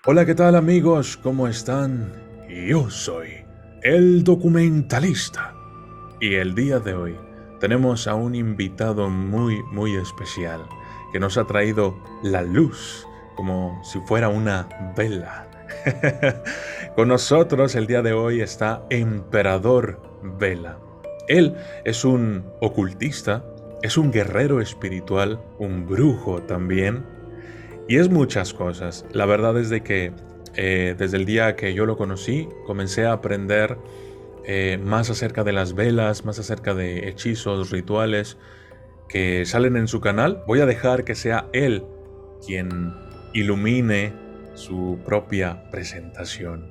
Hola, ¿qué tal amigos? ¿Cómo están? Yo soy el documentalista y el día de hoy tenemos a un invitado muy especial que nos ha traído la luz como si fuera una vela. Con nosotros el día de hoy está Emperador Vela. Él es un ocultista, es un guerrero espiritual, un brujo también y es muchas cosas. La verdad es de que desde el día que yo lo conocí, comencé a aprender más acerca de las velas, más acerca de hechizos, rituales que salen en su canal. Voy a dejar que sea él quien ilumine su propia presentación.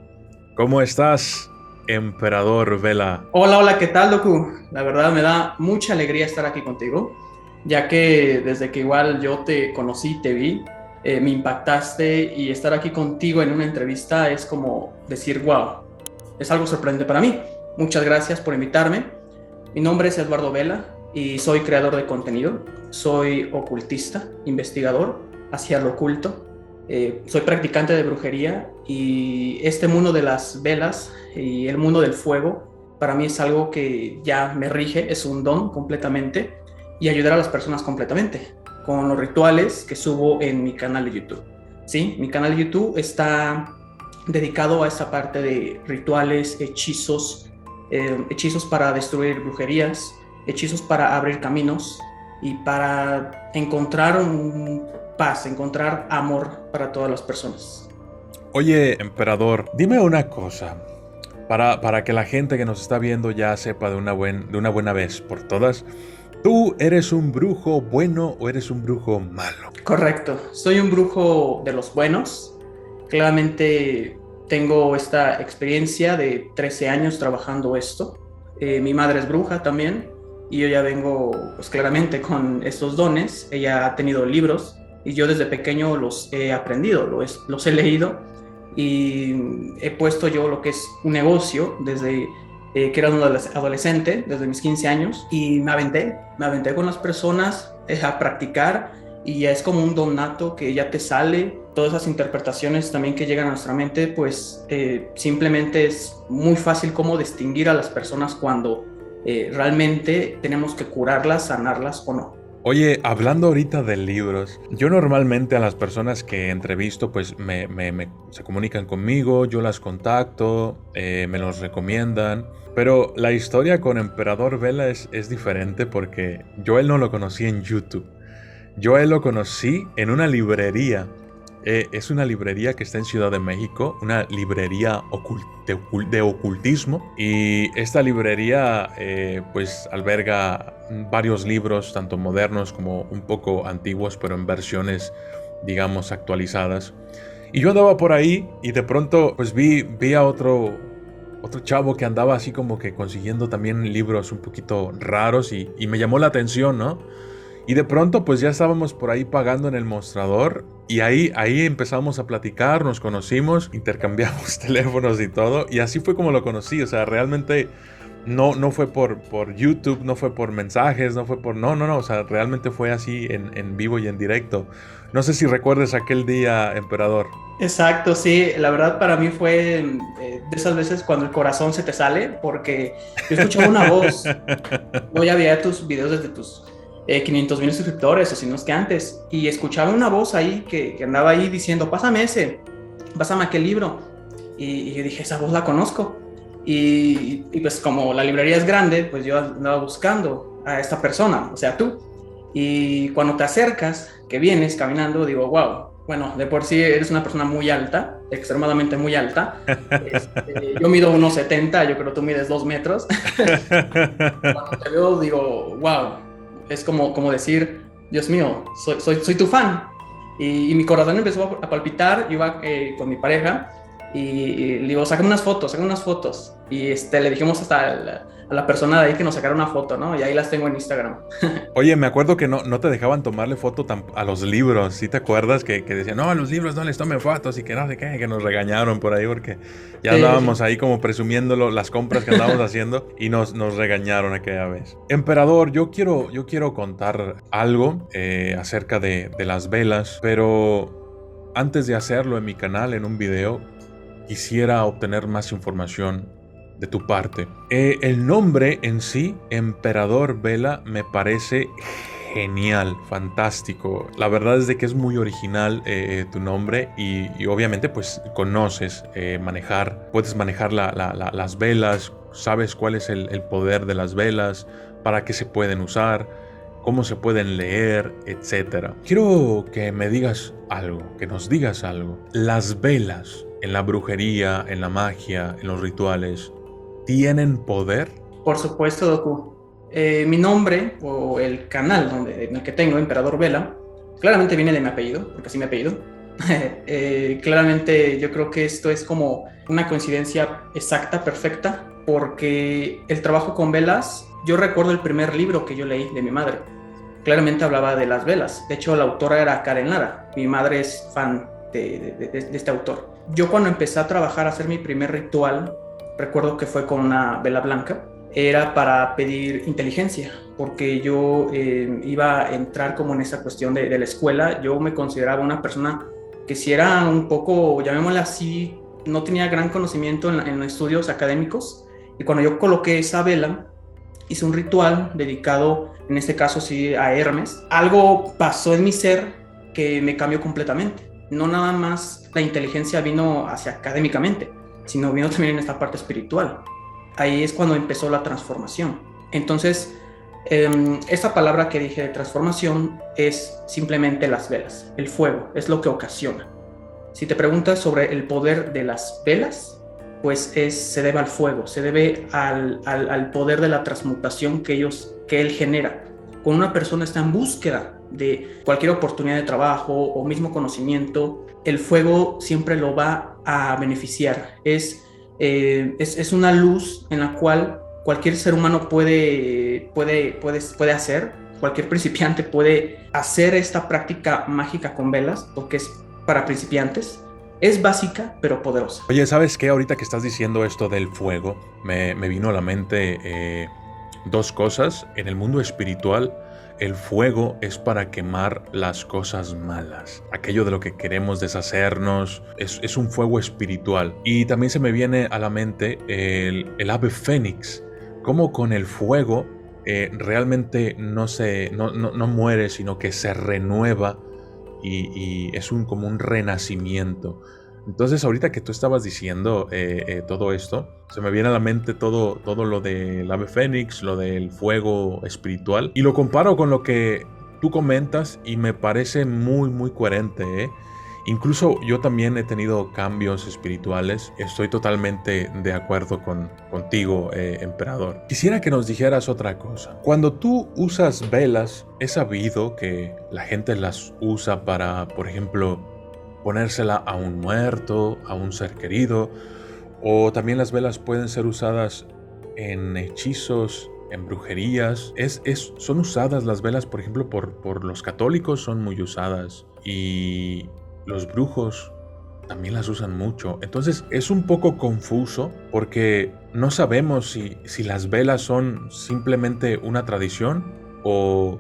¿Cómo estás, Emperador Vela? Hola, hola, ¿qué tal, Doku? La verdad me da mucha alegría estar aquí contigo, ya que desde que igual yo te conocí, te vi, me impactaste y estar aquí contigo en una entrevista es como decir, wow, es algo sorprendente para mí. Muchas gracias por invitarme. Mi nombre es Eduardo Vela y soy creador de contenido. Soy ocultista, investigador hacia lo oculto. Soy practicante de brujería y este mundo de las velas y el mundo del fuego para mí es algo que ya me rige, es un don completamente y ayudar a las personas completamente con los rituales que subo en mi canal de YouTube. Sí, mi canal de YouTube está dedicado a esta parte de rituales, hechizos para destruir brujerías, hechizos para abrir caminos y para encontrar paz, encontrar amor para todas las personas. Oye, Emperador, dime una cosa. Para que la gente que nos está viendo ya sepa de una buena vez por todas, ¿tú eres un brujo bueno o eres un brujo malo? Correcto, soy un brujo de los buenos. Claramente tengo esta experiencia de 13 años trabajando esto. Mi madre es bruja también y yo ya vengo pues claramente con estos dones. Ella ha tenido libros y yo desde pequeño los he aprendido, los he leído y he puesto yo lo que es un negocio desde que era un adolescente, desde mis 15 años y me aventé con las personas a practicar y ya es como un don nato que ya te sale. Todas esas interpretaciones también que llegan a nuestra mente, pues simplemente es muy fácil como distinguir a las personas cuando realmente tenemos que curarlas, sanarlas o no. Oye, hablando ahorita de libros, yo normalmente a las personas que entrevisto, pues se comunican conmigo, yo las contacto, me los recomiendan, pero la historia con Emperador Vela es diferente porque yo a él no lo conocí en YouTube. Yo a él lo conocí en una librería. Es una librería que está en Ciudad de México, una librería de ocultismo. Y esta librería pues alberga varios libros, tanto modernos como un poco antiguos, pero en versiones, digamos, actualizadas. Y yo andaba por ahí y de pronto pues vi a otro chavo que andaba así como que consiguiendo también libros un poquito raros y me llamó la atención, ¿no? Y de pronto pues ya estábamos por ahí pagando en el mostrador y ahí empezamos a platicar, nos conocimos, intercambiamos teléfonos y todo y así fue como lo conocí, o sea, realmente no fue por YouTube, no fue por mensajes, no fue por... No, o sea, realmente fue así en vivo y en directo. No sé si recuerdes aquel día, Emperador. Exacto, sí, la verdad para mí fue de esas veces cuando el corazón se te sale, porque yo escuchaba una voz, yo ya veía tus videos desde tus 500,000 suscriptores, o si no es que antes, y escuchaba una voz ahí que andaba ahí diciendo, pásame aquel libro, y yo dije, esa voz la conozco, y pues como la librería es grande, pues yo andaba buscando a esta persona, o sea, tú, y cuando te acercas, que vienes caminando, digo, wow, bueno, de por sí eres una persona muy alta, extremadamente muy alta. Yo mido 1,70, yo creo que tú mides 2 metros. Cuando te veo, digo, wow, es como decir, Dios mío, soy tu fan. Y mi corazón empezó a palpitar, yo iba con mi pareja y le digo, sácame unas fotos. Y le dijimos hasta a la persona de ahí que nos sacara una foto, ¿no? Y ahí las tengo en Instagram. Oye, me acuerdo que no te dejaban tomarle foto a los libros. ¿Sí te acuerdas que decían, no, a los libros no les tomen fotos y que no sé qué, que nos regañaron por ahí porque ya Sí, andábamos sí. ahí como presumiéndolo, las compras que andábamos haciendo y nos regañaron aquella vez. Emperador, yo quiero contar algo acerca de las velas, pero antes de hacerlo en mi canal, en un video, quisiera obtener más información de tu parte. El nombre en sí, Emperador Vela, me parece genial, fantástico. La verdad es de que es muy original tu nombre y obviamente pues conoces puedes manejar las velas, sabes cuál es el poder de las velas, para qué se pueden usar, cómo se pueden leer, etc. Quiero que me digas algo, que nos digas algo. Las velas en la brujería, en la magia, en los rituales, ¿tienen poder? Por supuesto, Doku. Mi nombre o el canal en el que tengo, Emperador Vela, claramente viene de mi apellido, porque así mi apellido. Claramente yo creo que esto es como una coincidencia exacta, perfecta, porque el trabajo con velas, yo recuerdo el primer libro que yo leí de mi madre. Claramente hablaba de las velas. De hecho, la autora era Karen Lara. Mi madre es fan de este autor. Yo cuando empecé a trabajar, a hacer mi primer ritual, recuerdo que fue con una vela blanca. Era para pedir inteligencia, porque yo iba a entrar como en esa cuestión de la escuela. Yo me consideraba una persona que si era un poco, llamémosla así, no tenía gran conocimiento en los estudios académicos. Y cuando yo coloqué esa vela, hice un ritual dedicado, en este caso sí, a Hermes. Algo pasó en mi ser que me cambió completamente. No nada más la inteligencia vino hacia académicamente, sino vino también en esta parte espiritual. Ahí es cuando empezó la transformación. Entonces, esta palabra que dije de transformación es simplemente las velas. El fuego es lo que ocasiona. Si te preguntas sobre el poder de las velas, pues se debe al fuego, se debe al poder de la transmutación que él genera. Cuando una persona está en búsqueda de cualquier oportunidad de trabajo o mismo conocimiento, el fuego siempre lo va a beneficiar. Es una luz en la cual cualquier ser humano puede hacer, cualquier principiante puede hacer esta práctica mágica con velas, porque es para principiantes. Es básica, pero poderosa. Oye, ¿sabes qué? Ahorita que estás diciendo esto del fuego, me vino a la mente dos cosas. En el mundo espiritual, el fuego es para quemar las cosas malas. Aquello de lo que queremos deshacernos, es un fuego espiritual. Y también se me viene a la mente el ave fénix. Cómo con el fuego realmente no muere, sino que se renueva. Y es como un renacimiento. Entonces, ahorita que tú estabas diciendo todo esto, se me viene a la mente todo lo del ave fénix, lo del fuego espiritual, y lo comparo con lo que tú comentas y me parece muy, muy coherente, ¿eh? Incluso yo también he tenido cambios espirituales. Estoy totalmente de acuerdo contigo, emperador. Quisiera que nos dijeras otra cosa. Cuando tú usas velas, he sabido que la gente las usa para, por ejemplo, ponérsela a un muerto, a un ser querido, o también las velas pueden ser usadas en hechizos, en brujerías. Son usadas las velas, por ejemplo, por los católicos son muy usadas, y los brujos también las usan mucho. Entonces es un poco confuso porque no sabemos si las velas son simplemente una tradición o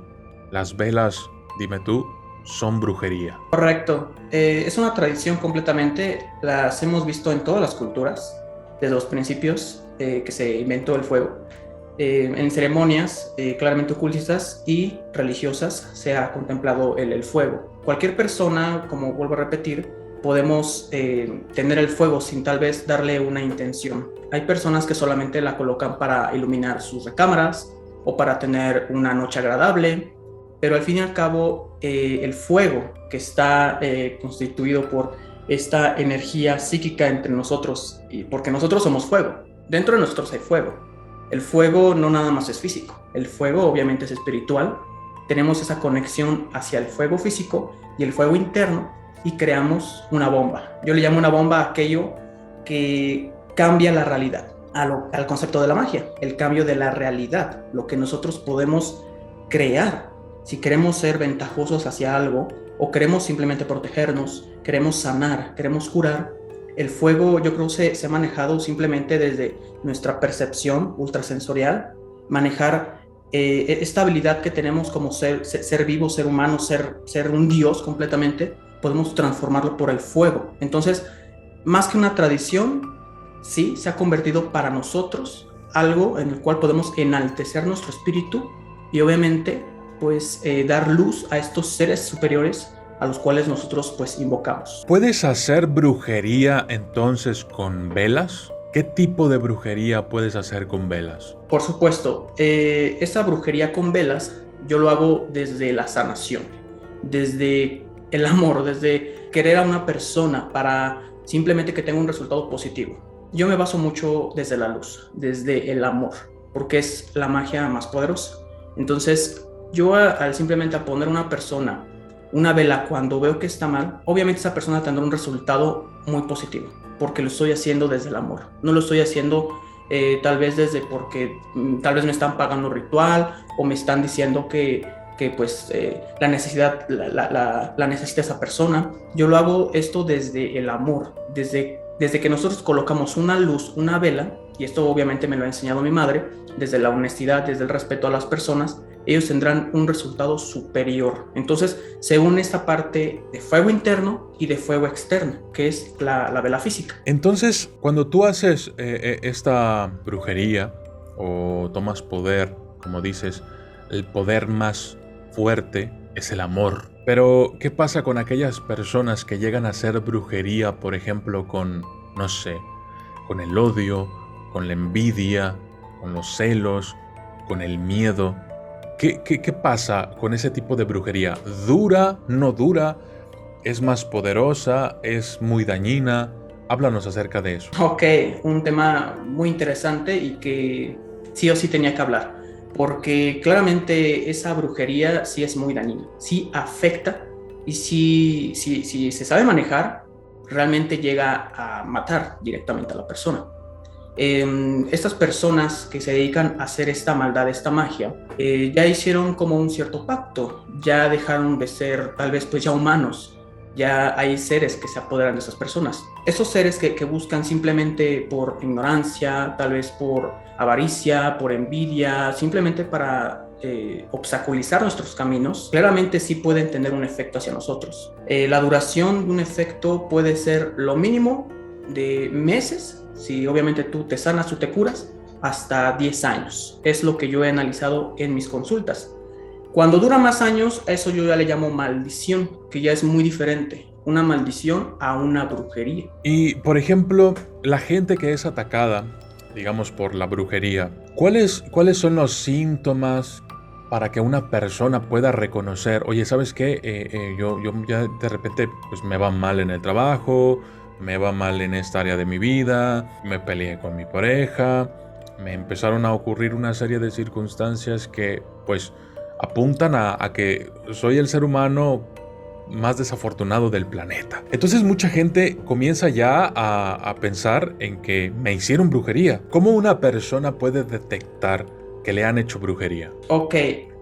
las velas, dime tú, son brujería. Correcto. Es una tradición completamente. Las hemos visto en todas las culturas, desde los principios que se inventó el fuego. En ceremonias claramente ocultistas y religiosas se ha contemplado el fuego. Cualquier persona, como vuelvo a repetir, podemos tener el fuego sin tal vez darle una intención. Hay personas que solamente la colocan para iluminar sus recámaras o para tener una noche agradable, pero al fin y al cabo el fuego que está constituido por esta energía psíquica entre nosotros, y porque nosotros somos fuego, dentro de nosotros hay fuego. El fuego no nada más es físico, el fuego obviamente es espiritual. Tenemos esa conexión hacia el fuego físico y el fuego interno y creamos una bomba. Yo le llamo una bomba a aquello que cambia la realidad, al concepto de la magia, el cambio de la realidad, lo que nosotros podemos crear. Si queremos ser ventajosos hacia algo o queremos simplemente protegernos, queremos sanar, queremos curar, el fuego yo creo se ha manejado simplemente desde nuestra percepción ultrasensorial, manejar esta habilidad que tenemos como ser vivo, ser humano, ser un dios completamente. podemos transformarlo por el fuego. Entonces, más que una tradición, sí, se ha convertido para nosotros algo en el cual podemos enaltecer nuestro espíritu y obviamente pues dar luz a estos seres superiores a los cuales nosotros pues invocamos. ¿Puedes hacer brujería entonces con velas? ¿Qué tipo de brujería puedes hacer con velas? Por supuesto, esta brujería con velas yo lo hago desde la sanación, desde el amor, desde querer a una persona para simplemente que tenga un resultado positivo. Yo me baso mucho desde la luz, desde el amor, porque es la magia más poderosa. Entonces, yo al simplemente a poner una persona una vela cuando veo que está mal, obviamente esa persona tendrá un resultado muy positivo, porque lo estoy haciendo desde el amor. No lo estoy haciendo tal vez desde porque tal vez me están pagando ritual o me están diciendo que pues la necesidad la necesita esa persona. Yo lo hago esto desde el amor, desde que nosotros colocamos una luz, una vela, y esto obviamente me lo ha enseñado mi madre, desde la honestidad, desde el respeto a las personas, ellos tendrán un resultado superior. Entonces se une esta parte de fuego interno y de fuego externo, que es la vela física. Entonces, cuando tú haces esta brujería o tomas poder, como dices, el poder más fuerte es el amor. Pero, ¿qué pasa con aquellas personas que llegan a hacer brujería, por ejemplo, con, no sé, con el odio, con la envidia, con los celos, con el miedo? ¿Qué pasa con ese tipo de brujería? ¿Dura? ¿No dura? ¿Es más poderosa? ¿Es muy dañina? Háblanos acerca de eso. Ok, un tema muy interesante y que sí o sí tenía que hablar, porque claramente esa brujería sí es muy dañina, sí afecta y si se sabe manejar, realmente llega a matar directamente a la persona. Estas personas que se dedican a hacer esta maldad, esta magia, ya hicieron como un cierto pacto, ya dejaron de ser tal vez pues ya humanos, ya hay seres que se apoderan de esas personas. Esos seres que buscan simplemente por ignorancia, tal vez por avaricia, por envidia, simplemente para obstaculizar nuestros caminos, claramente sí pueden tener un efecto hacia nosotros. La duración de un efecto puede ser lo mínimo de meses, si obviamente tú te sanas, tú te curas, hasta 10 años. Es lo que yo he analizado en mis consultas. Cuando dura más años, a eso yo ya le llamo maldición, que ya es muy diferente. Una maldición a una brujería. Y, por ejemplo, la gente que es atacada, digamos, por la brujería, ¿cuáles son los síntomas para que una persona pueda reconocer, oye, ¿sabes qué? Yo ya de repente pues me va mal en el trabajo, me va mal en esta área de mi vida, me peleé con mi pareja, me empezaron a ocurrir una serie de circunstancias que pues apuntan a que soy el ser humano más desafortunado del planeta. Entonces mucha gente comienza ya a pensar en que me hicieron brujería. ¿Cómo una persona puede detectar que le han hecho brujería? Ok,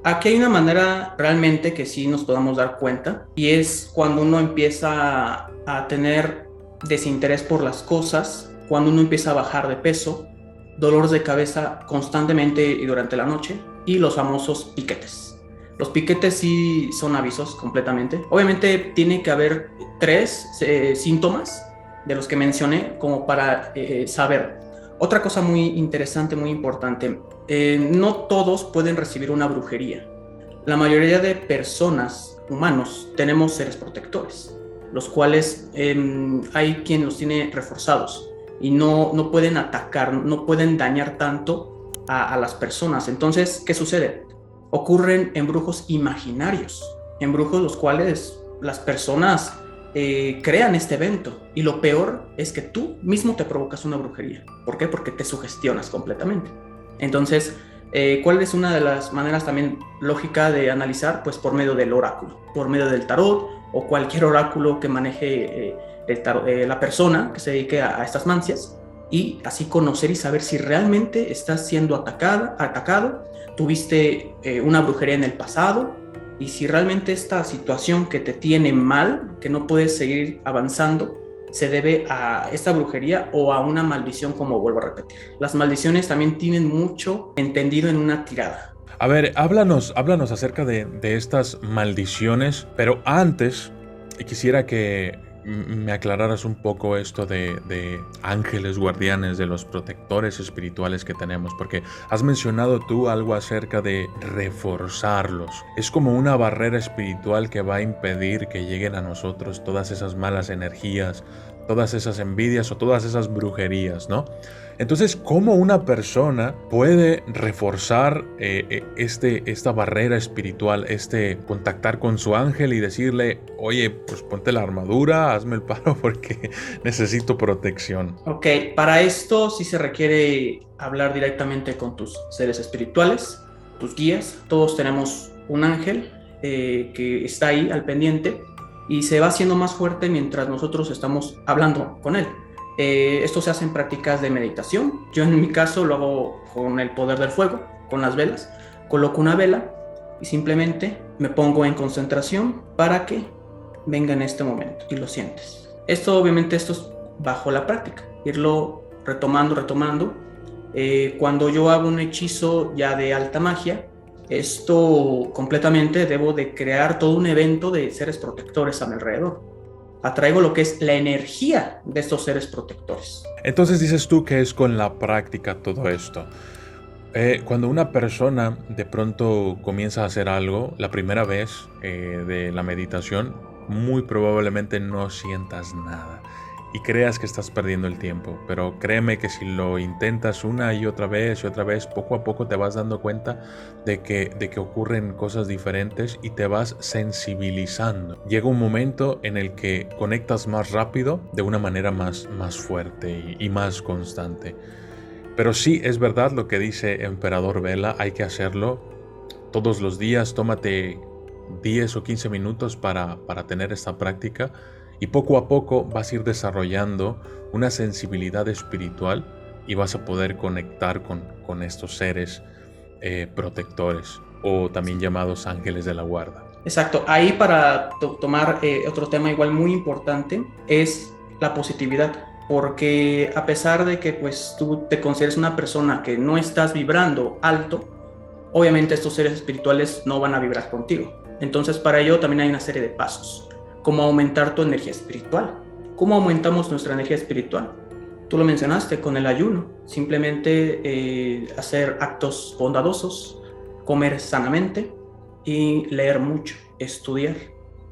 aquí hay una manera realmente que sí nos podamos dar cuenta, y es cuando uno empieza a tener desinterés por las cosas, cuando uno empieza a bajar de peso, dolores de cabeza constantemente y durante la noche, y los famosos piquetes. Los piquetes sí son avisos completamente. Obviamente tiene que haber 3 síntomas de los que mencioné como para saber. Otra cosa muy interesante, muy importante, no todos pueden recibir una brujería. La mayoría de personas, humanos, tenemos seres protectores, los cuales hay quien los tiene reforzados y no pueden atacar, no pueden dañar tanto a las personas. Entonces, ¿qué sucede? Ocurren embrujos imaginarios, embrujos los cuales las personas crean este evento, y lo peor es que tú mismo te provocas una brujería. ¿Por qué? Porque te sugestionas completamente. Entonces, ¿cuál es una de las maneras también lógica de analizar? Pues por medio del oráculo, por medio del tarot o cualquier oráculo que maneje la persona que se dedique a estas mancias, y así conocer y saber si realmente estás siendo atacado, tuviste una brujería en el pasado, y si realmente esta situación que te tiene mal, que no puedes seguir avanzando, se debe a esta brujería o a una maldición, como vuelvo a repetir. Las maldiciones también tienen mucho entendido en una tirada. A ver, háblanos acerca de estas maldiciones, pero antes quisiera que me aclararas un poco esto de ángeles guardianes, de los protectores espirituales que tenemos, porque has mencionado tú algo acerca de reforzarlos. Es como una barrera espiritual que va a impedir que lleguen a nosotros todas esas malas energías, todas esas envidias o todas esas brujerías, ¿no? Entonces, ¿cómo una persona puede reforzar esta barrera espiritual, contactar con su ángel y decirle, oye, pues ponte la armadura, hazme el paro porque necesito protección? Ok, para esto sí se requiere hablar directamente con tus seres espirituales, tus guías. Todos tenemos un ángel que está ahí al pendiente y se va haciendo más fuerte mientras nosotros estamos hablando con él. Esto se hace en prácticas de meditación. Yo en mi caso lo hago con el poder del fuego, con las velas. Coloco una vela y simplemente me pongo en concentración para que venga en este momento y lo sientes. Esto es bajo la práctica, irlo retomando. Cuando yo hago un hechizo ya de alta magia, esto completamente debo de crear todo un evento de seres protectores a mi alrededor. Atraigo lo que es la energía de estos seres protectores. Entonces dices tú que es con la práctica todo esto. Cuando una persona de pronto comienza a hacer algo, la primera vez de la meditación, muy probablemente no sientas nada y creas que estás perdiendo el tiempo, pero créeme que si lo intentas una y otra vez, poco a poco te vas dando cuenta de que ocurren cosas diferentes y te vas sensibilizando. Llega un momento en el que conectas más rápido, de una manera más fuerte y más constante. Pero sí, es verdad lo que dice Emperador Vela, hay que hacerlo todos los días. Tómate 10 o 15 minutos para tener esta práctica y poco a poco vas a ir desarrollando una sensibilidad espiritual y vas a poder conectar con estos seres protectores o también llamados ángeles de la guarda. Exacto, ahí para tomar otro tema igual muy importante es la positividad, porque a pesar de que pues tú te consideres una persona que no estás vibrando alto, obviamente estos seres espirituales no van a vibrar contigo. Entonces para ello también hay una serie de pasos, como aumentar tu energía espiritual. ¿Cómo aumentamos nuestra energía espiritual? Tú lo mencionaste con el ayuno, simplemente hacer actos bondadosos, comer sanamente y leer mucho, estudiar.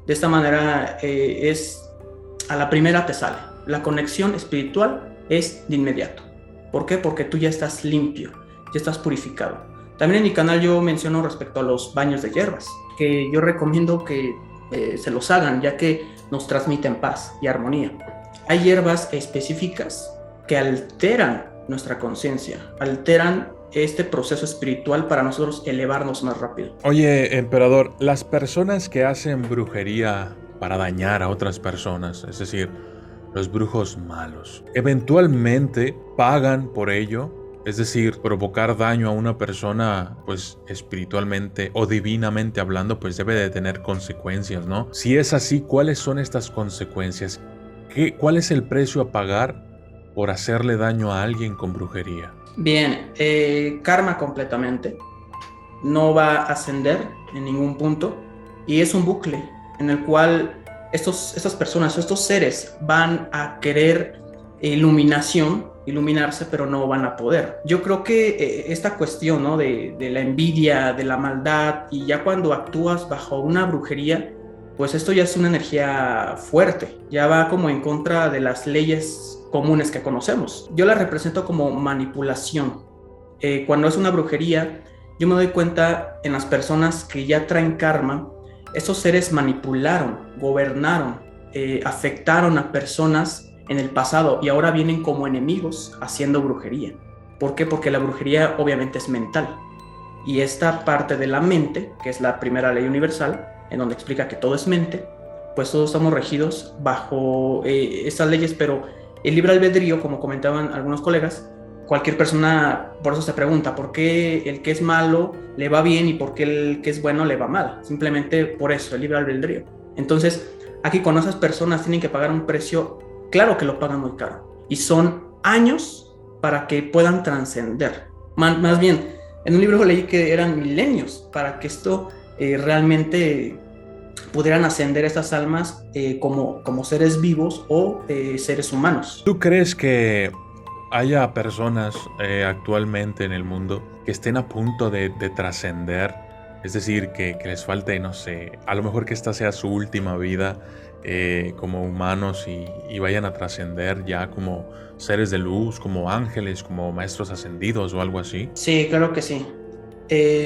De esta manera a la primera te sale. La conexión espiritual es de inmediato. ¿Por qué? Porque tú ya estás limpio, ya estás purificado. También en mi canal yo menciono respecto a los baños de hierbas, que yo recomiendo que se los hagan, ya que nos transmiten paz y armonía. Hay hierbas específicas que alteran nuestra conciencia, alteran este proceso espiritual para nosotros elevarnos más rápido. Oye, Emperador, las personas que hacen brujería para dañar a otras personas, es decir, los brujos malos, eventualmente pagan por ello. Es decir, provocar daño a una persona, pues espiritualmente o divinamente hablando, pues debe de tener consecuencias, ¿no? Si es así, ¿cuáles son estas consecuencias? ¿Cuál es el precio a pagar por hacerle daño a alguien con brujería? Bien, karma completamente. No va a ascender en ningún punto y es un bucle en el cual estas personas, estos seres van a querer iluminarse, pero no van a poder. Yo creo que esta cuestión, ¿no? de la envidia, de la maldad, y ya cuando actúas bajo una brujería, pues esto ya es una energía fuerte, ya va como en contra de las leyes comunes que conocemos. Yo la represento como manipulación. Cuando es una brujería, yo me doy cuenta en las personas que ya traen karma, estos seres manipularon, gobernaron, afectaron a personas en el pasado y ahora vienen como enemigos haciendo brujería. ¿Por qué? Porque la brujería obviamente es mental y esta parte de la mente, que es la primera ley universal, en donde explica que todo es mente, pues todos estamos regidos bajo estas leyes, pero el libre albedrío, como comentaban algunos colegas, cualquier persona por eso se pregunta por qué el que es malo le va bien y por qué el que es bueno le va mal. Simplemente por eso, el libre albedrío. Entonces, aquí cuando esas personas tienen que pagar un precio, claro que lo pagan muy caro. Y son años para que puedan trascender. Más bien, en un libro leí que eran milenios para que esto realmente pudieran ascender estas almas como seres vivos o seres humanos. ¿Tú crees que haya personas actualmente en el mundo que estén a punto de trascender? Es decir, que les falte, no sé, a lo mejor que esta sea su última vida como humanos y vayan a trascender ya como seres de luz, como ángeles, como maestros ascendidos o algo así. Sí, claro que sí.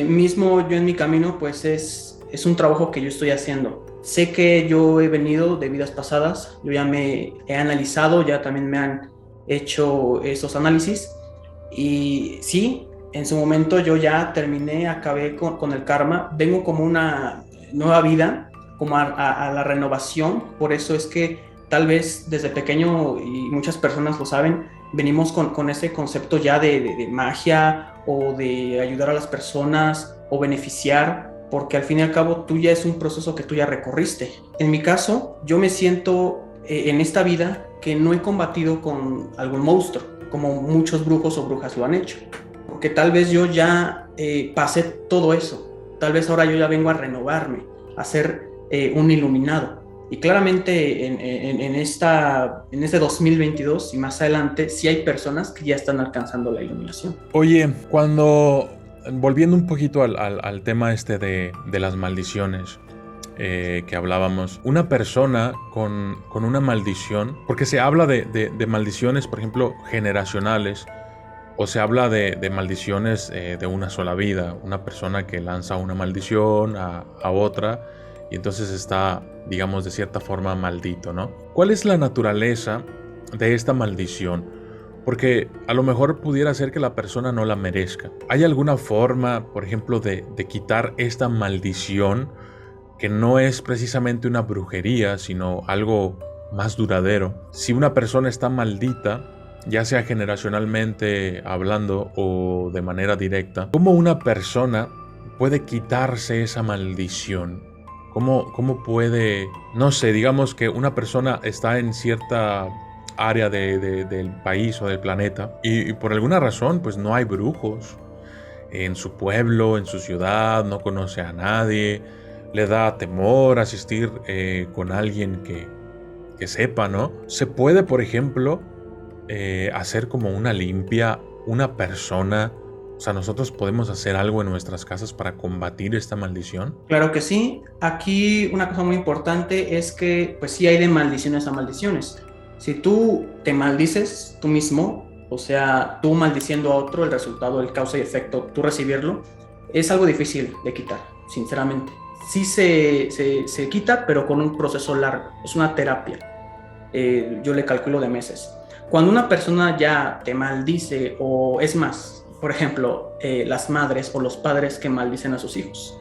Mismo yo en mi camino, pues es un trabajo que yo estoy haciendo. Sé que yo he venido de vidas pasadas, yo ya me he analizado, ya también me han hecho esos análisis y sí, en su momento yo ya terminé, acabé con el karma, vengo como una nueva vida, como a la renovación, por eso es que tal vez desde pequeño, y muchas personas lo saben, venimos con ese concepto ya de magia o de ayudar a las personas o beneficiar, porque al fin y al cabo tú ya es un proceso que tú ya recorriste. En mi caso, yo me siento en esta vida que no he combatido con algún monstruo, como muchos brujos o brujas lo han hecho, porque tal vez yo ya pasé todo eso, tal vez ahora yo ya vengo a renovarme, a ser un iluminado. Y claramente en este 2022 y más adelante, sí hay personas que ya están alcanzando la iluminación. Oye, volviendo un poquito al tema este de las maldiciones que hablábamos, una persona con una maldición, porque se habla de maldiciones, por ejemplo, generacionales, o se habla de maldiciones de una sola vida, una persona que lanza una maldición a otra y entonces está, digamos, de cierta forma maldito, ¿no? ¿Cuál es la naturaleza de esta maldición? Porque a lo mejor pudiera ser que la persona no la merezca. ¿Hay alguna forma, por ejemplo, de quitar esta maldición que no es precisamente una brujería, sino algo más duradero? Si una persona está maldita, ya sea generacionalmente hablando o de manera directa, ¿cómo una persona puede quitarse esa maldición? ¿Cómo puede, no sé, digamos que una persona está en cierta área del país o del planeta y por alguna razón pues no hay brujos en su pueblo, en su ciudad, no conoce a nadie, le da temor asistir con alguien que sepa, ¿no? Se puede, por ejemplo, hacer como una limpia, una persona. O sea, nosotros podemos hacer algo en nuestras casas para combatir esta maldición. Claro que sí. Aquí una cosa muy importante es que pues sí hay de maldiciones a maldiciones. Si tú te maldices tú mismo, o sea, tú maldiciendo a otro, el resultado, el causa y efecto, tú recibirlo, es algo difícil de quitar, sinceramente. Sí se quita, pero con un proceso largo. Es una terapia. Yo le calculo de meses. Cuando una persona ya te maldice, o es más, por ejemplo, las madres o los padres que maldicen a sus hijos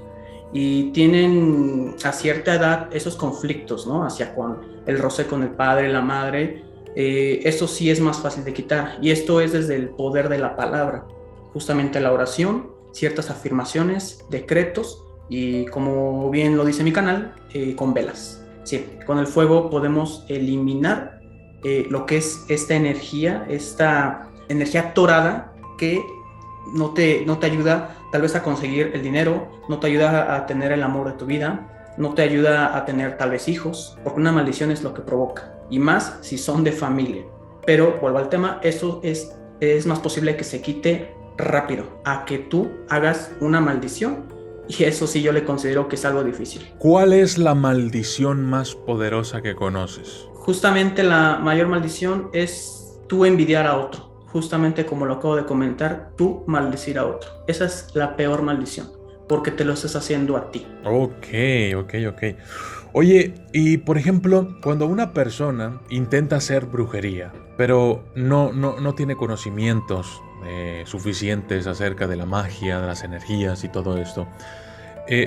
y tienen a cierta edad esos conflictos, ¿no? Hacia con el roce con el padre, la madre, esto sí es más fácil de quitar. Y esto es desde el poder de la palabra, justamente la oración, ciertas afirmaciones, decretos y, como bien lo dice mi canal, con velas. Sí, con el fuego podemos eliminar lo que es esta energía torada que no te ayuda tal vez a conseguir el dinero, no te ayuda a tener el amor de tu vida, no te ayuda a tener tal vez hijos, porque una maldición es lo que provoca, y más si son de familia. Pero vuelvo al tema, eso es más posible que se quite rápido a que tú hagas una maldición, y eso sí yo le considero que es algo difícil. ¿Cuál es la maldición más poderosa que conoces? Justamente la mayor maldición es tú envidiar a otro. Justamente como lo acabo de comentar, tú maldecir a otro. Esa es la peor maldición, porque te lo estás haciendo a ti. Ok. Oye, y por ejemplo, cuando una persona intenta hacer brujería, pero no tiene conocimientos suficientes acerca de la magia, de las energías y todo esto,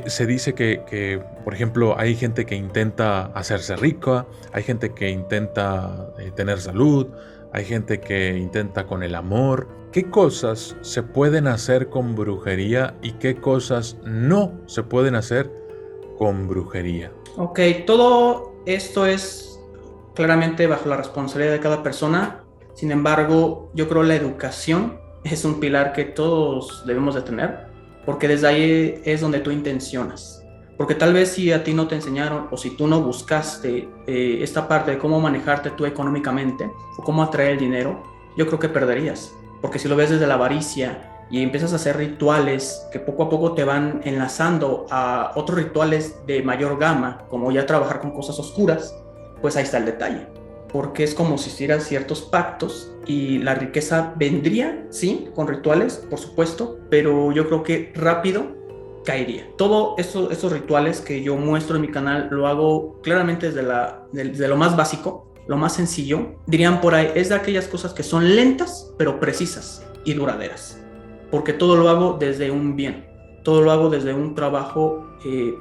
se dice que, por ejemplo, hay gente que intenta hacerse rica, hay gente que intenta tener salud, hay gente que intenta con el amor. ¿Qué cosas se pueden hacer con brujería y qué cosas no se pueden hacer con brujería? Ok, todo esto es claramente bajo la responsabilidad de cada persona. Sin embargo, yo creo la educación es un pilar que todos debemos de tener, porque desde ahí es donde tú intencionas. Porque tal vez si a ti no te enseñaron o si tú no buscaste esta parte de cómo manejarte tú económicamente o cómo atraer el dinero, yo creo que perderías. Porque si lo ves desde la avaricia y empiezas a hacer rituales que poco a poco te van enlazando a otros rituales de mayor gama, como ya trabajar con cosas oscuras, pues ahí está el detalle. Porque es como si hicieras ciertos pactos y la riqueza vendría, sí, con rituales, por supuesto, pero yo creo que rápido caería. Todos estos rituales que yo muestro en mi canal lo hago claramente desde lo más básico, lo más sencillo. Dirían por ahí, es de aquellas cosas que son lentas, pero precisas y duraderas. Porque todo lo hago desde un bien, todo lo hago desde un trabajo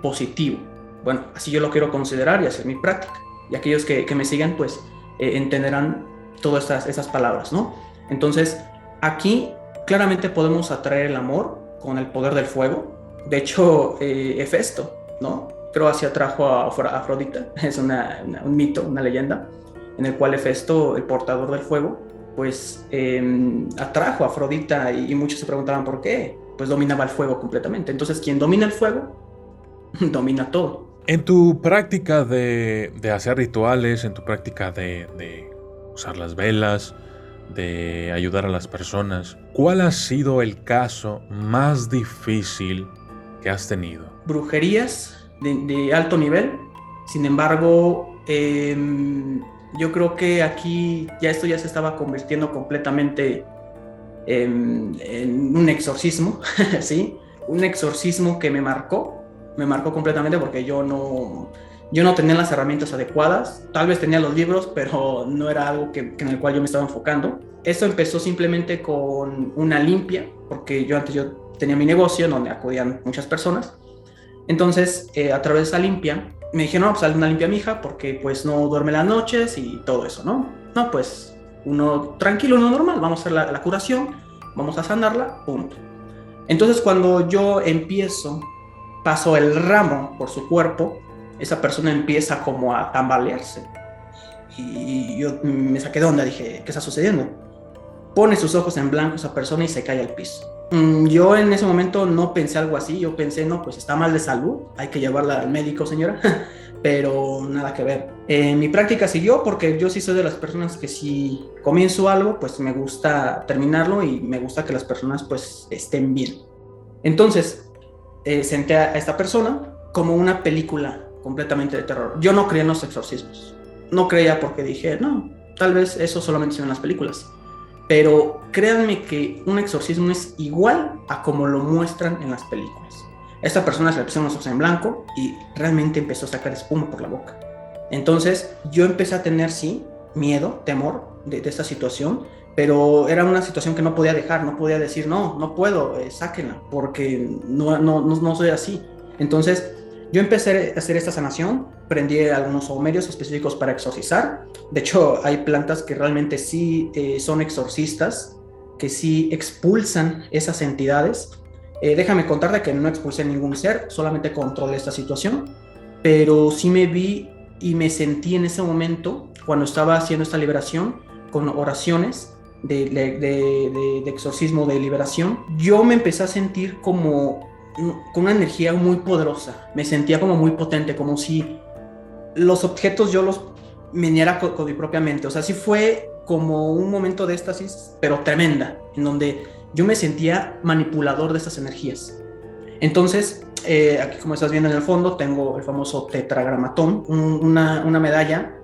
positivo. Bueno, así yo lo quiero considerar y hacer mi práctica. Y aquellos que me sigan, pues entenderán todas esas palabras, ¿no? Entonces, aquí claramente podemos atraer el amor con el poder del fuego. De hecho, Hefesto, ¿no? Creo así atrajo a Afrodita. Es un mito, una leyenda, en el cual Hefesto, el portador del fuego, pues atrajo a Afrodita y muchos se preguntaban por qué. Pues dominaba el fuego completamente. Entonces, quien domina el fuego, domina todo. En tu práctica de hacer rituales, en tu práctica de usar las velas, de ayudar a las personas, ¿cuál ha sido el caso más difícil que has tenido? Brujerías de alto nivel. Sin embargo, yo creo que aquí esto ya se estaba convirtiendo completamente en un exorcismo, ¿sí? Un exorcismo que me marcó completamente porque yo no tenía las herramientas adecuadas. Tal vez tenía los libros, pero no era algo en el cual yo me estaba enfocando. Esto empezó simplemente con una limpia, porque yo tenía mi negocio donde acudían muchas personas. Entonces, a través de esa limpia, me dijeron, no, pues haz una limpia, mija, porque pues no duerme las noches y todo eso, ¿no? No, pues uno tranquilo, uno normal, vamos a hacer la curación, vamos a sanarla, punto. Entonces, cuando yo paso el ramo por su cuerpo, esa persona empieza como a tambalearse. Y yo me saqué de onda, dije, ¿qué está sucediendo? Pone sus ojos en blanco esa persona y se cae al piso. Yo en ese momento no pensé algo así, yo pensé, no, pues está mal de salud, hay que llevarla al médico, señora, pero nada que ver. Mi práctica siguió porque yo sí soy de las personas que si comienzo algo, pues me gusta terminarlo y me gusta que las personas pues estén bien. Entonces, senté a esta persona como una película completamente de terror. Yo no creía en los exorcismos, no creía porque dije, no, tal vez eso solamente se ve en las películas. Pero créanme que un exorcismo es igual a como lo muestran en las películas. Esta persona se le pusieron los ojos en blanco y realmente empezó a sacar espuma por la boca. Entonces yo empecé a tener, sí, miedo, temor de esta situación, pero era una situación que no podía dejar, no podía decir, no puedo, sáquenla, porque no soy así. Entonces yo empecé a hacer esta sanación, prendí algunos saumerios específicos para exorcizar. De hecho, hay plantas que realmente sí son exorcistas, que sí expulsan esas entidades. Déjame contarte que no expulsé ningún ser, solamente controlé esta situación, pero sí me vi y me sentí en ese momento, cuando estaba haciendo esta liberación, con oraciones de exorcismo, de liberación, yo me empecé a sentir como con una energía muy poderosa, me sentía como muy potente, como si los objetos yo los meneara con mi propia mente. O sea, sí fue como un momento de éxtasis, pero tremenda, en donde yo me sentía manipulador de estas energías. Entonces, aquí como estás viendo en el fondo, tengo el famoso tetragramatón, una medalla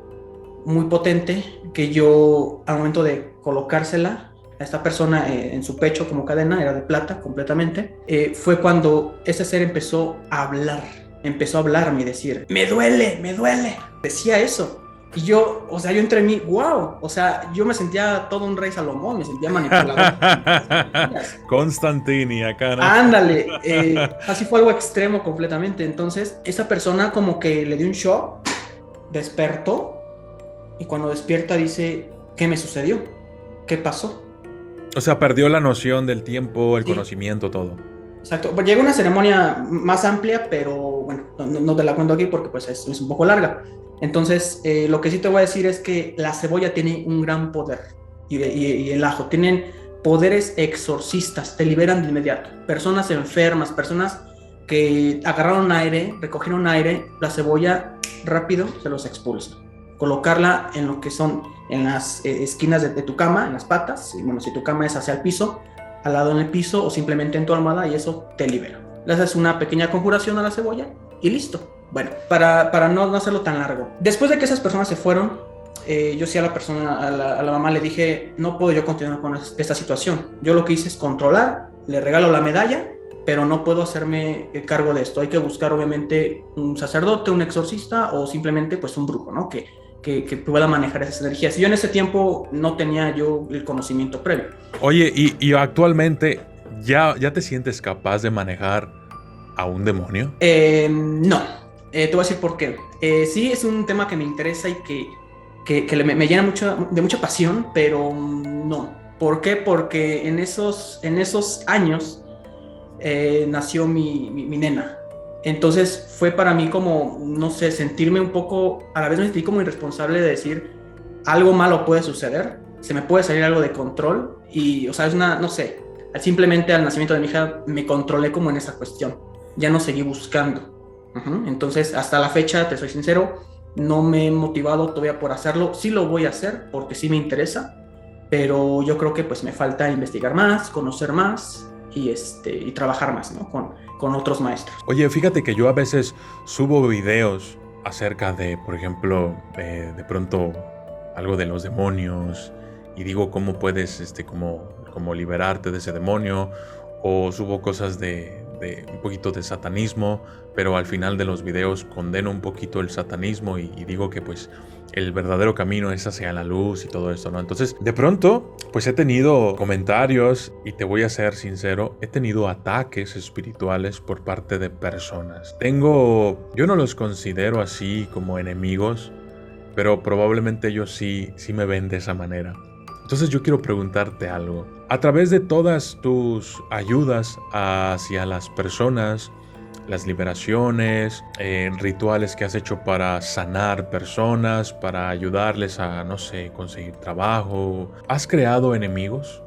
muy potente que yo al momento de colocársela a esta persona en su pecho como cadena, era de plata completamente, fue cuando ese ser empezó a hablarme y decir, me duele, decía eso. Y yo, o sea, yo entre mí, wow, o sea, yo me sentía todo un rey Salomón, me sentía manipulador. Constantini acá, ¿no? Ándale, así fue algo extremo completamente. Entonces, esa persona como que le dio un shock, despertó, y cuando despierta dice, ¿qué me sucedió? ¿Qué pasó? O sea, perdió la noción del tiempo, el Sí. conocimiento, todo. Exacto. Pues llegó una ceremonia más amplia, pero bueno, no te la cuento aquí porque pues es un poco larga. Entonces, lo que sí te voy a decir es que la cebolla tiene un gran poder y el ajo tienen poderes exorcistas, te liberan de inmediato. Personas enfermas, personas que agarraron aire, recogieron aire, la cebolla rápido se los expulsa. Colocarla en lo que son en las esquinas de tu cama, en las patas, y bueno, si tu cama es hacia el piso, al lado en el piso o simplemente en tu almohada, y eso te libera. Le haces una pequeña conjuración a la cebolla y listo. Bueno, para no hacerlo tan largo. Después de que esas personas se fueron, yo sí a la persona, a la mamá le dije, no puedo yo continuar con esta situación. Yo lo que hice es controlar, le regalo la medalla, pero no puedo hacerme cargo de esto. Hay que buscar obviamente un sacerdote, un exorcista o simplemente pues un brujo, ¿no? Que pueda manejar esas energías. Y yo en ese tiempo no tenía yo el conocimiento previo. Oye, y actualmente, ¿ya te sientes capaz de manejar a un demonio? No, te voy a decir por qué. Sí, es un tema que me interesa y que me llena de mucha pasión, pero no. ¿Por qué? Porque en esos años nació mi nena. Entonces fue para mí como, no sé, sentirme un poco, a la vez me sentí como irresponsable de decir, algo malo puede suceder, se me puede salir algo de control y, o sea, es una, no sé, simplemente al nacimiento de mi hija me controlé como en esa cuestión, ya no seguí buscando. Entonces, hasta la fecha, te soy sincero, no me he motivado todavía por hacerlo, sí lo voy a hacer porque sí me interesa, pero yo creo que pues me falta investigar más, conocer más y trabajar más, ¿no? Con otros maestros. Oye, fíjate que yo a veces subo videos acerca de, por ejemplo, de pronto algo de los demonios y digo cómo puedes, como liberarte de ese demonio, o subo cosas de un poquito de satanismo, pero al final de los videos condeno un poquito el satanismo y digo que pues el verdadero camino es hacia la luz y todo esto, ¿no? Entonces, de pronto, pues he tenido comentarios y te voy a ser sincero, he tenido ataques espirituales por parte de personas. Yo no los considero así como enemigos, pero probablemente ellos sí me ven de esa manera. Entonces yo quiero preguntarte algo. A través de todas tus ayudas hacia las personas, las liberaciones, rituales que has hecho para sanar personas, para ayudarles a, no sé, conseguir trabajo, ¿has creado enemigos?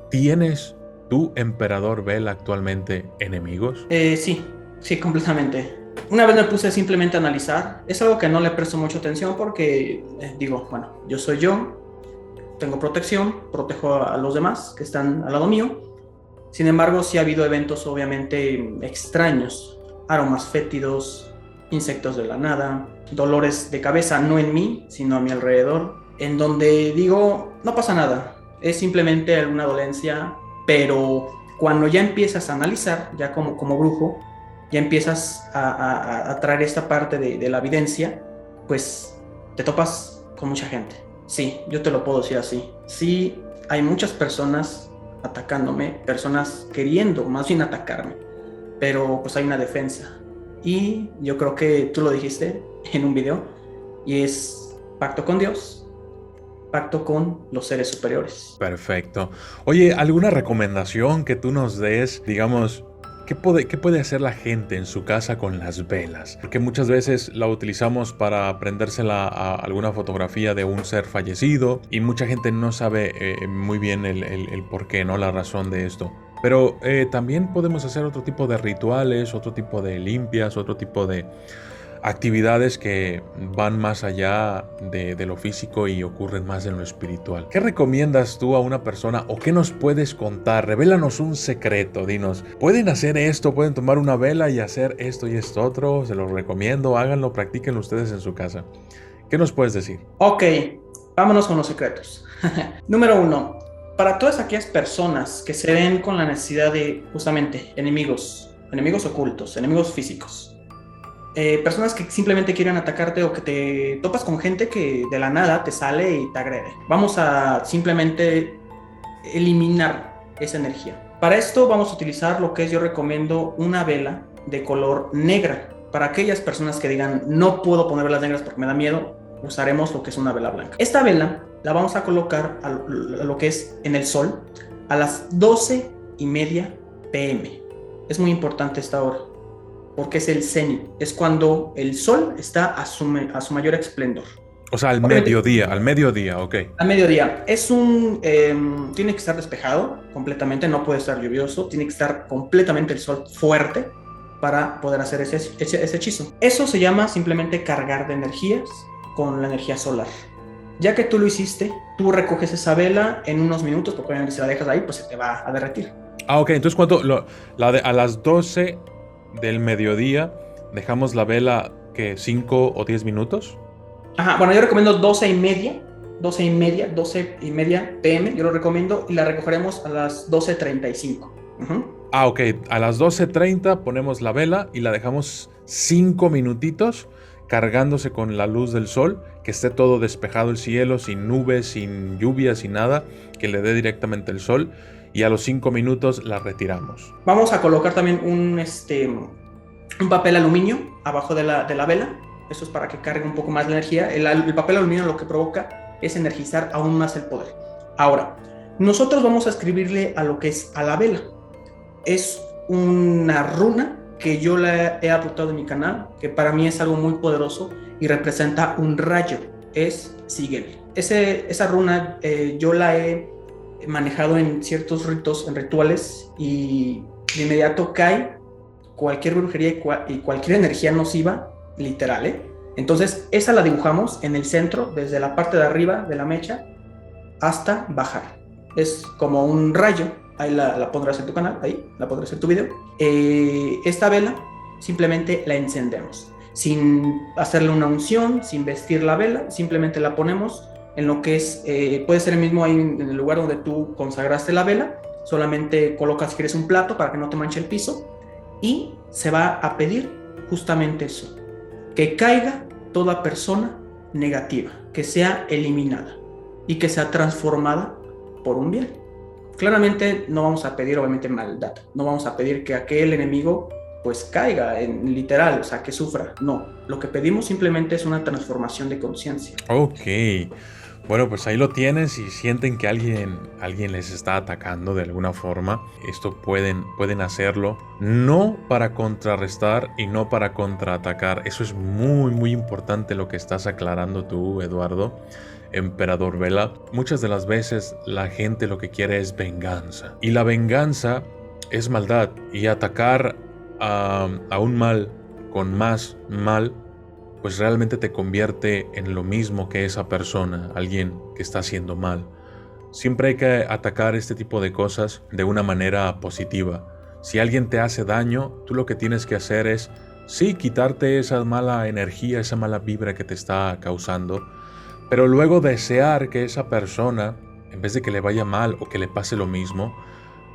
¿Tienes tú, Emperador Bel, actualmente enemigos? Sí, completamente. Una vez me puse simplemente a analizar. Es algo que no le presto mucha atención porque digo, bueno, yo soy yo, tengo protección, protejo a los demás que están al lado mío. Sin embargo, sí ha habido eventos obviamente extraños, aromas fétidos, insectos de la nada, dolores de cabeza, no en mí, sino a mi alrededor, en donde digo, no pasa nada, es simplemente alguna dolencia, pero cuando ya empiezas a analizar, ya como brujo, ya empiezas a traer esta parte de la evidencia, pues te topas con mucha gente. Sí, yo te lo puedo decir así. Sí, hay muchas personas atacándome, personas queriendo más bien atacarme, pero pues hay una defensa. Y yo creo que tú lo dijiste en un video, y es pacto con Dios, pacto con los seres superiores. Perfecto. Oye, ¿alguna recomendación que tú nos des, digamos, ¿qué puede hacer la gente en su casa con las velas? Porque muchas veces la utilizamos para prendérsela a alguna fotografía de un ser fallecido y mucha gente no sabe muy bien el por qué, ¿no? La razón de esto. Pero también podemos hacer otro tipo de rituales, otro tipo de limpias, otro tipo de actividades que van más allá de lo físico y ocurren más en lo espiritual. ¿Qué recomiendas tú a una persona o qué nos puedes contar? Revélanos un secreto, dinos, ¿pueden hacer esto? ¿Pueden tomar una vela y hacer esto y esto otro? Se los recomiendo, háganlo, practíquenlo ustedes en su casa. ¿Qué nos puedes decir? Ok, vámonos con los secretos. Número 1, para todas aquellas personas que se ven con la necesidad de justamente enemigos ocultos, enemigos físicos, personas que simplemente quieren atacarte o que te topas con gente que de la nada te sale y te agrede. Vamos a simplemente eliminar esa energía. Para esto vamos a utilizar lo que yo recomiendo, una vela de color negra. Para aquellas personas que digan, no puedo poner velas negras porque me da miedo, usaremos lo que es una vela blanca. Esta vela la vamos a colocar a lo que es en el sol a las 12:30 p.m. Es muy importante esta hora, porque es el cenit, es cuando el sol está a su mayor esplendor. O sea, al mediodía, ok. Al mediodía. Tiene que estar despejado completamente, no puede estar lluvioso, tiene que estar completamente el sol fuerte, para poder hacer ese hechizo. Eso se llama simplemente cargar de energías con la energía solar. Ya que tú lo hiciste, tú recoges esa vela en unos minutos, porque obviamente si la dejas ahí, pues se te va a derretir. Ok, entonces a las 12 del mediodía dejamos la vela, ¿qué? ¿5 o 10 minutos? Ajá, bueno, yo recomiendo 12:30 PM, yo lo recomiendo, y la recogeremos a las 12:35. Ok, a las 12:30 ponemos la vela y la dejamos 5 minutitos cargándose con la luz del sol, que esté todo despejado el cielo, sin nubes, sin lluvia, sin nada, que le dé directamente el sol, y a los 5 minutos la retiramos. Vamos a colocar también un papel aluminio abajo de la vela. Esto es para que cargue un poco más la energía. El papel aluminio lo que provoca es energizar aún más el poder. Ahora, nosotros vamos a escribirle a lo que es a la vela. Es una runa que yo la he apuntado en mi canal, que para mí es algo muy poderoso y representa un rayo. Es Sigel. Esa runa yo la he manejado en ciertos ritos, en rituales, y de inmediato cae cualquier brujería y cualquier energía nociva, literal, Entonces, esa la dibujamos en el centro, desde la parte de arriba de la mecha hasta bajar. Es como un rayo. Ahí la pondrás en tu canal, ahí la pondrás en tu video. Esta vela simplemente la encendemos, sin hacerle una unción, sin vestir la vela, simplemente la ponemos en lo que es, puede ser el mismo ahí en el lugar donde tú consagraste la vela, solamente colocas, si quieres, un plato para que no te manche el piso, y se va a pedir justamente eso, que caiga toda persona negativa, que sea eliminada y que sea transformada por un bien. Claramente no vamos a pedir obviamente maldad, no vamos a pedir que aquel enemigo pues caiga en literal, o sea, que sufra. No, lo que pedimos simplemente es una transformación de conciencia. Ok, bueno, pues ahí lo tienes. Si sienten que alguien les está atacando de alguna forma, esto pueden hacerlo, no para contrarrestar y no para contraatacar. Eso es muy, muy importante lo que estás aclarando tú, Eduardo, Emperador Vela. Muchas de las veces la gente lo que quiere es venganza, y la venganza es maldad, y atacar a un mal con más mal pues realmente te convierte en lo mismo que esa persona, alguien que está haciendo mal. Siempre hay que atacar este tipo de cosas de una manera positiva. Si alguien te hace daño, tú lo que tienes que hacer es, sí, quitarte esa mala energía, esa mala vibra que te está causando, pero luego desear que esa persona, en vez de que le vaya mal o que le pase lo mismo,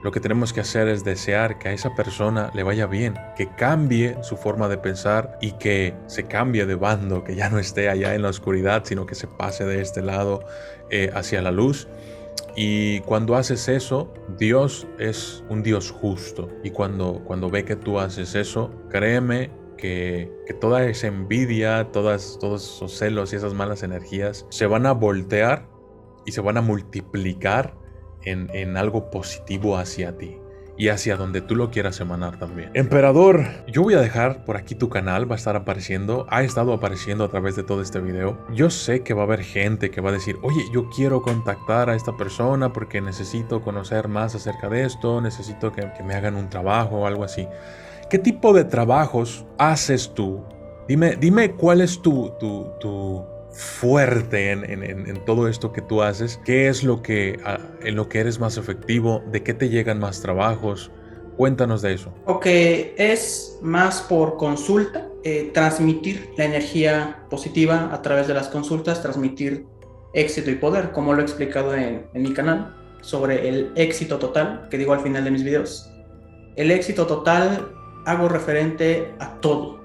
lo que tenemos que hacer es desear que a esa persona le vaya bien, que cambie su forma de pensar y que se cambie de bando, que ya no esté allá en la oscuridad, sino que se pase de este lado hacia la luz. Y cuando haces eso, Dios es un Dios justo. Y cuando ve que tú haces eso, créeme que toda esa envidia, todos esos celos y esas malas energías se van a voltear y se van a multiplicar en algo positivo hacia ti y hacia donde tú lo quieras emanar también. Emperador, yo voy a dejar por aquí tu canal, va a estar apareciendo, ha estado apareciendo a través de todo este video. Yo sé que va a haber gente que va a decir, oye, yo quiero contactar a esta persona porque necesito conocer más acerca de esto, necesito que me hagan un trabajo o algo así. ¿Qué tipo de trabajos haces tú? Dime cuál es tu fuerte en todo esto que tú haces. ¿Qué es en lo que eres más efectivo? ¿De qué te llegan más trabajos? Cuéntanos de eso. Ok, es más por consulta, transmitir la energía positiva a través de las consultas, transmitir éxito y poder, como lo he explicado en mi canal, sobre el éxito total, que digo al final de mis videos. El éxito total hago referente a todo.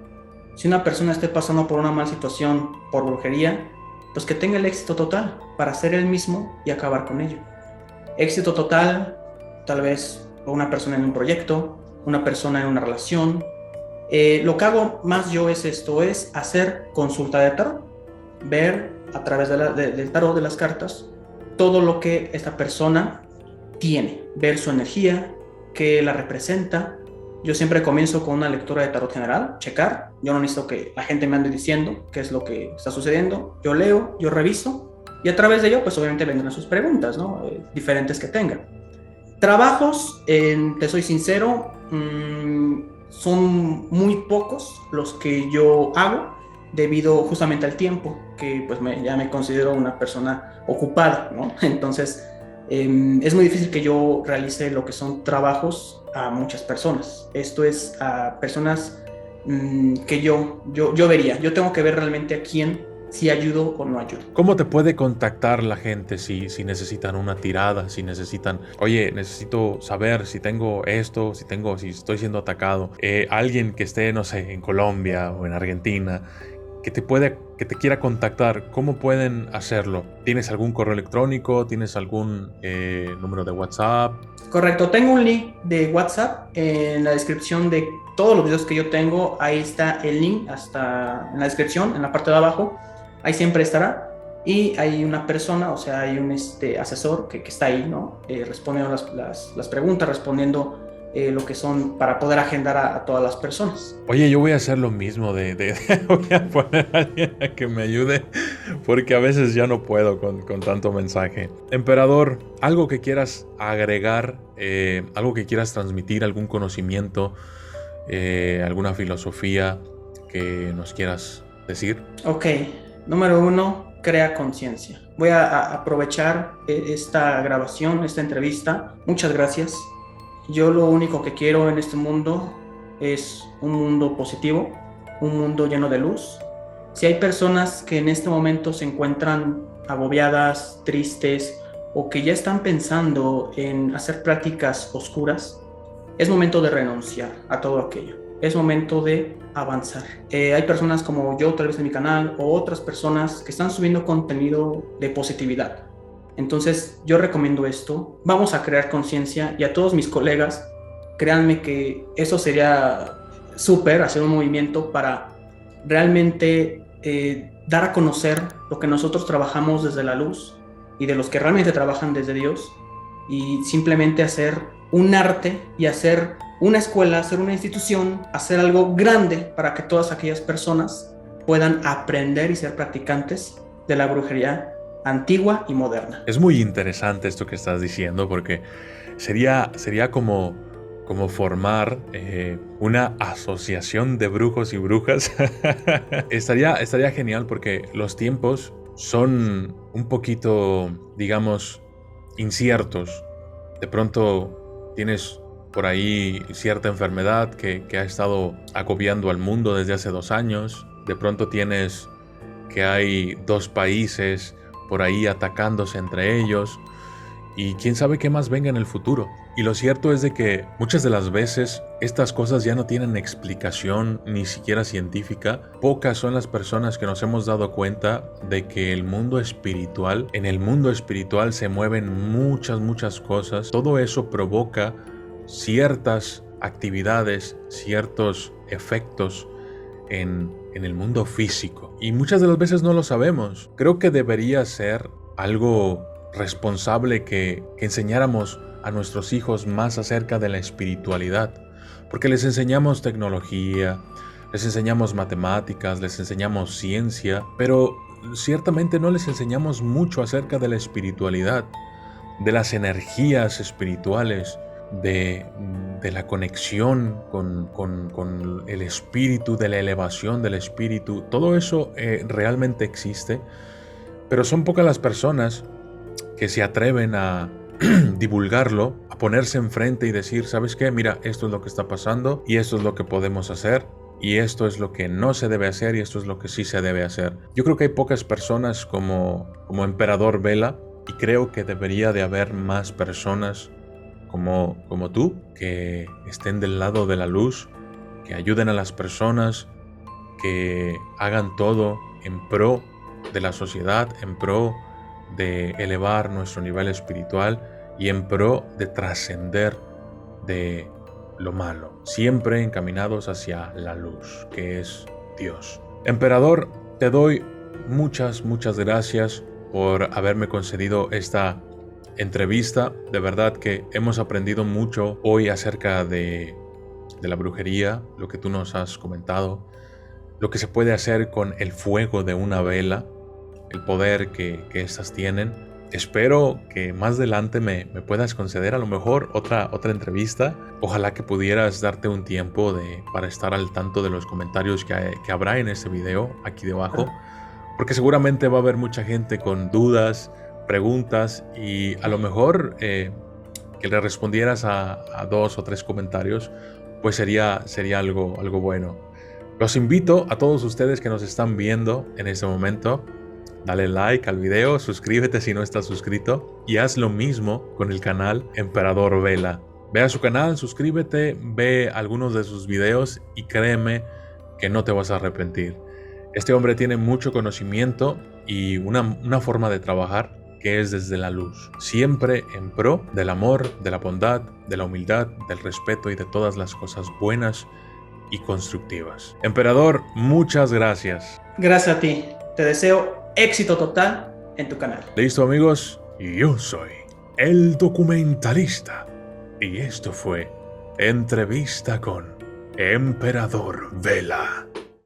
Si una persona esté pasando por una mala situación, por brujería, pues que tenga el éxito total para ser él mismo y acabar con ello. Éxito total, tal vez una persona en un proyecto, una persona en una relación. Lo que hago más yo es hacer consulta de tarot, ver a través del tarot, de las cartas, todo lo que esta persona tiene, ver su energía, qué la representa. Yo siempre comienzo con una lectura de tarot general, checar. Yo no necesito que la gente me ande diciendo qué es lo que está sucediendo. Yo leo, yo reviso, y a través de ello, pues obviamente vendrán sus preguntas, ¿no? Diferentes que tengan. Trabajos, te soy sincero, son muy pocos los que yo hago debido justamente al tiempo, que pues ya me considero una persona ocupada, ¿no? Entonces, es muy difícil que yo realice lo que son trabajos a muchas personas. Esto es a personas que yo vería. Yo tengo que ver realmente a quién, si ayudo o no ayudo. ¿Cómo te puede contactar la gente si necesitan una tirada, si necesitan, oye, necesito saber si tengo esto, si estoy siendo atacado? Alguien que esté, no sé, en Colombia o en Argentina, que te quiera contactar, ¿cómo pueden hacerlo? ¿Tienes algún correo electrónico? ¿Tienes algún número de WhatsApp? Correcto, tengo un link de WhatsApp en la descripción de todos los videos que yo tengo. Ahí está el link, hasta en la descripción, en la parte de abajo. Ahí siempre estará. Y hay una persona, o sea, hay un asesor que está ahí, ¿no? Respondiendo las preguntas, respondiendo lo que son para poder agendar a todas las personas. Oye, yo voy a hacer lo mismo voy a poner a alguien a que me ayude porque a veces ya no puedo con tanto mensaje. Emperador, algo que quieras agregar, algo que quieras transmitir, algún conocimiento, alguna filosofía que nos quieras decir. Ok, número 1, crea conciencia. Voy a aprovechar esta grabación, esta entrevista. Muchas gracias. Yo lo único que quiero en este mundo es un mundo positivo, un mundo lleno de luz. Si hay personas que en este momento se encuentran agobiadas, tristes o que ya están pensando en hacer prácticas oscuras, es momento de renunciar a todo aquello. Es momento de avanzar. Hay personas como yo, tal vez en mi canal, o otras personas que están subiendo contenido de positividad. Entonces yo recomiendo esto, vamos a crear conciencia, y a todos mis colegas, créanme que eso sería súper, hacer un movimiento para realmente dar a conocer lo que nosotros trabajamos desde la luz y de los que realmente trabajan desde Dios, y simplemente hacer un arte y hacer una escuela, hacer una institución, hacer algo grande para que todas aquellas personas puedan aprender y ser practicantes de la brujería antigua y moderna. Es muy interesante esto que estás diciendo porque sería como formar una asociación de brujos y brujas. estaría genial porque los tiempos son un poquito, digamos, inciertos. De pronto tienes por ahí cierta enfermedad que ha estado agobiando al mundo desde hace 2 años. De pronto tienes que hay 2 países por ahí atacándose entre ellos, y quién sabe qué más venga en el futuro. Y lo cierto es de que muchas de las veces estas cosas ya no tienen explicación ni siquiera científica. Pocas son las personas que nos hemos dado cuenta de que en el mundo espiritual se mueven muchas cosas. Todo eso provoca ciertas actividades, ciertos efectos en el mundo físico. Y muchas de las veces no lo sabemos. Creo que debería ser algo responsable que enseñáramos a nuestros hijos más acerca de la espiritualidad. Porque les enseñamos tecnología, les enseñamos matemáticas, les enseñamos ciencia, pero ciertamente no les enseñamos mucho acerca de la espiritualidad, de las energías espirituales, de la conexión con el espíritu, de la elevación del espíritu. Todo eso realmente existe, pero son pocas las personas que se atreven a divulgarlo, a ponerse enfrente y decir, ¿sabes qué? Mira, esto es lo que está pasando y esto es lo que podemos hacer y esto es lo que no se debe hacer y esto es lo que sí se debe hacer. Yo creo que hay pocas personas como Emperador Vela, y creo que debería de haber más personas como tú, que estén del lado de la luz, que ayuden a las personas, que hagan todo en pro de la sociedad, en pro de elevar nuestro nivel espiritual y en pro de trascender de lo malo, siempre encaminados hacia la luz, que es Dios. Emperador, te doy muchas gracias por haberme concedido esta entrevista. De verdad que hemos aprendido mucho hoy acerca de la brujería, lo que tú nos has comentado, lo que se puede hacer con el fuego de una vela, el poder que estas tienen. espero que más adelante me puedas conceder a lo mejor otra entrevista. Ojalá que pudieras darte un tiempo para estar al tanto de los comentarios que habrá en este video aquí debajo, porque seguramente va a haber mucha gente con dudas, preguntas, y a lo mejor que le respondieras a 2 o 3 comentarios, pues sería algo bueno. Los invito a todos ustedes que nos están viendo en este momento. Dale like al video, suscríbete si no estás suscrito y haz lo mismo con el canal Emperador Vela. Ve a su canal, suscríbete, ve algunos de sus videos y créeme que no te vas a arrepentir. Este hombre tiene mucho conocimiento y una forma de trabajar que es desde la luz, siempre en pro del amor, de la bondad, de la humildad, del respeto y de todas las cosas buenas y constructivas. Emperador, muchas gracias. Gracias a ti. Te deseo éxito total en tu canal. Listo, amigos, yo soy el documentalista y esto fue Entrevista con Emperador Vela.